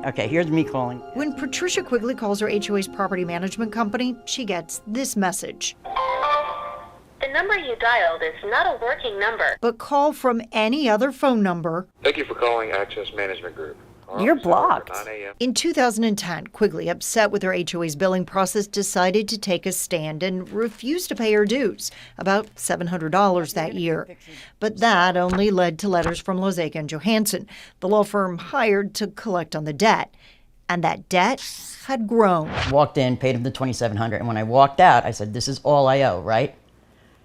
Okay, here's me calling. When Patricia Quigley calls her HOA's property management company, she gets this message. The number you dialed is not a working number. But call from any other phone number. Thank you for calling Access Management Group. You're blocked. 9 a.m. In 2010, Quigley, upset with her HOA's billing process, decided to take a stand and refused to pay her dues, about $700 that year. But that only led to letters from Lozeka and Johansson, the law firm hired to collect on the debt. And that debt had grown. Walked in, paid him the $2,700, and when I walked out, I said, "This is all I owe, right?"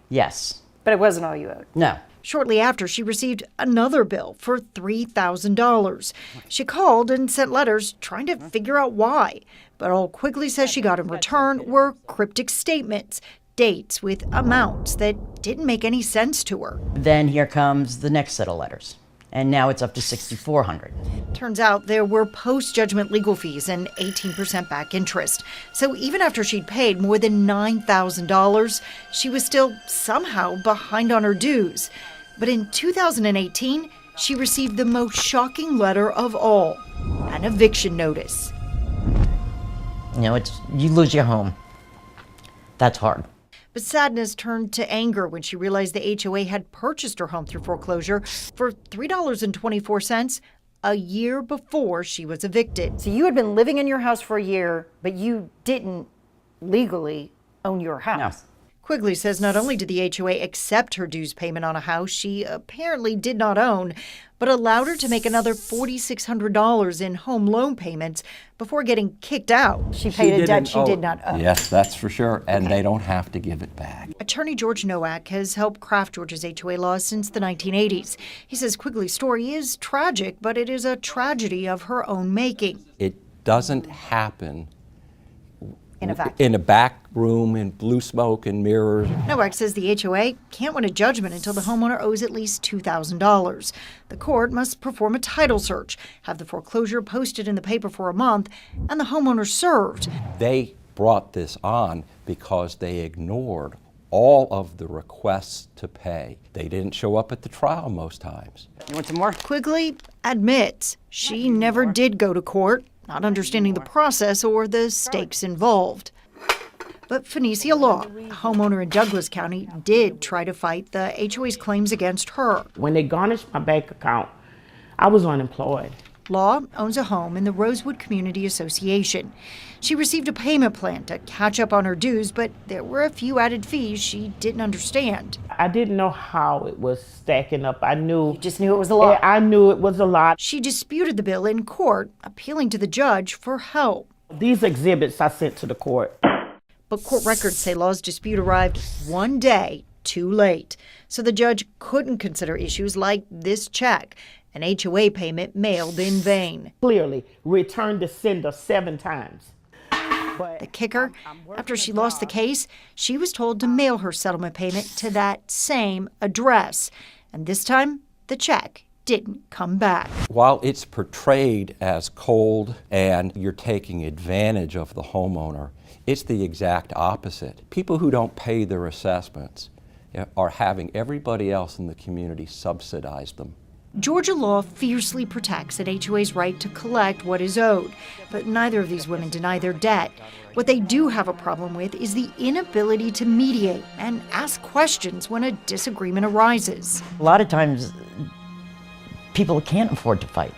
Yes. But it wasn't all you owed. No. Shortly after, she received another bill for $3,000. She called and sent letters trying to figure out why. But all Quigley says she got in return were cryptic statements, dates with amounts that didn't make any sense to her. Then here comes the next set of letters. And now it's up to $6,400. Turns out there were post-judgment legal fees and 18% back interest. So even after she'd paid more than $9,000, she was still somehow behind on her dues. But in 2018, she received the most shocking letter of all, an eviction notice. You know, you lose your home. That's hard. But sadness turned to anger when she realized the HOA had purchased her home through foreclosure for $3.24 a year before she was evicted. So you had been living in your house for a year, but you didn't legally own your house. No. Quigley says not only did the HOA accept her dues payment on a house she apparently did not own, but allowed her to make another $4,600 in home loan payments before getting kicked out. She paid a debt she did not owe. Yes, that's for sure, and they don't have to give it back. Attorney George Nowak has helped craft Georgia's HOA laws since the 1980s. He says Quigley's story is tragic, but it is a tragedy of her own making. It doesn't happen In a back room in blue smoke and mirrors. Nowak says the HOA can't win a judgment until the homeowner owes at least $2,000. The court must perform a title search, have the foreclosure posted in the paper for a month, and the homeowner served. They brought this on because they ignored all of the requests to pay. They didn't show up at the trial most times. You want some more? Quigley admits she never did go to court, not understanding the process or the stakes involved. But Phoenicia Law, a homeowner in Douglas County, did try to fight the HOA's claims against her. When they garnished my bank account, I was unemployed. Law owns a home in the Rosewood Community Association. She received a payment plan to catch up on her dues, but there were a few added fees she didn't understand. I didn't know how it was stacking up. You just knew it was a lot. I knew it was a lot. She disputed the bill in court, appealing to the judge for help. These exhibits I sent to the court. But court records say Law's dispute arrived one day too late, so the judge couldn't consider issues like this check, an HOA payment mailed in vain. Clearly, returned the sender 7 times. But the kicker, after she lost the case, she was told to mail her settlement payment to that same address. And this time, the check didn't come back. While it's portrayed as cold and you're taking advantage of the homeowner, it's the exact opposite. People who don't pay their assessments are having everybody else in the community subsidize them. Georgia law fiercely protects an HOA's right to collect what is owed, but neither of these women deny their debt. What they do have a problem with is the inability to mediate and ask questions when a disagreement arises. A lot of times, people can't afford to fight.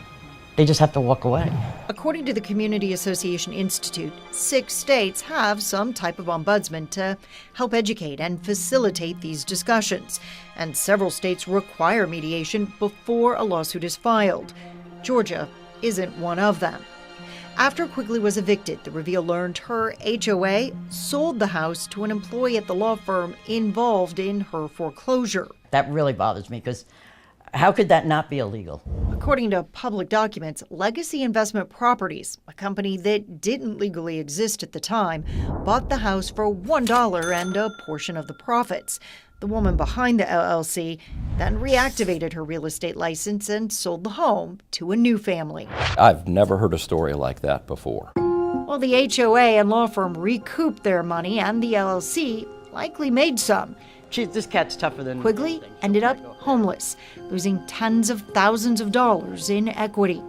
They just have to walk away. According to the Community Association Institute, 6 states have some type of ombudsman to help educate and facilitate these discussions. And several states require mediation before a lawsuit is filed. Georgia isn't one of them. After Quigley was evicted, the Reveal learned her HOA sold the house to an employee at the law firm involved in her foreclosure. That really bothers me because how could that not be illegal? According to public documents, Legacy Investment Properties, a company that didn't legally exist at the time, bought the house for $1 and a portion of the profits. The woman behind the LLC then reactivated her real estate license and sold the home to a new family. I've never heard a story like that before. Well, the HOA and law firm recouped their money, and the LLC likely made some. This cat's tougher than... Quigley ended up homeless, losing tens of thousands of dollars in equity.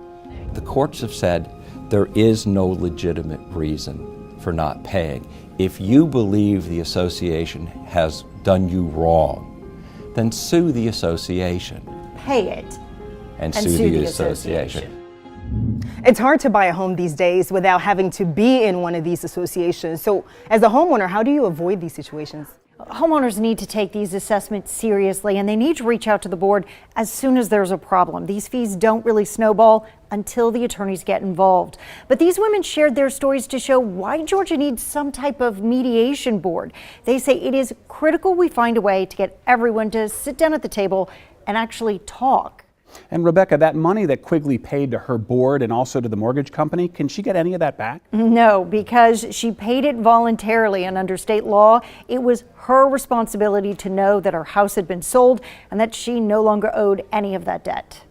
The courts have said There is no legitimate reason for not paying. If you believe the association has done you wrong, then sue the association. Pay it. And sue the association. It's hard to buy a home these days without having to be in one of these associations. So as a homeowner, how do you avoid these situations? Homeowners need to take these assessments seriously, and they need to reach out to the board as soon as there's a problem. These fees don't really snowball until the attorneys get involved. But these women shared their stories to show why Georgia needs some type of mediation board. They say it is critical we find a way to get everyone to sit down at the table and actually talk. And Rebecca, that money that Quigley paid to her board and also to the mortgage company, can she get any of that back? No, because she paid it voluntarily, and under state law, it was her responsibility to know that her house had been sold and that she no longer owed any of that debt.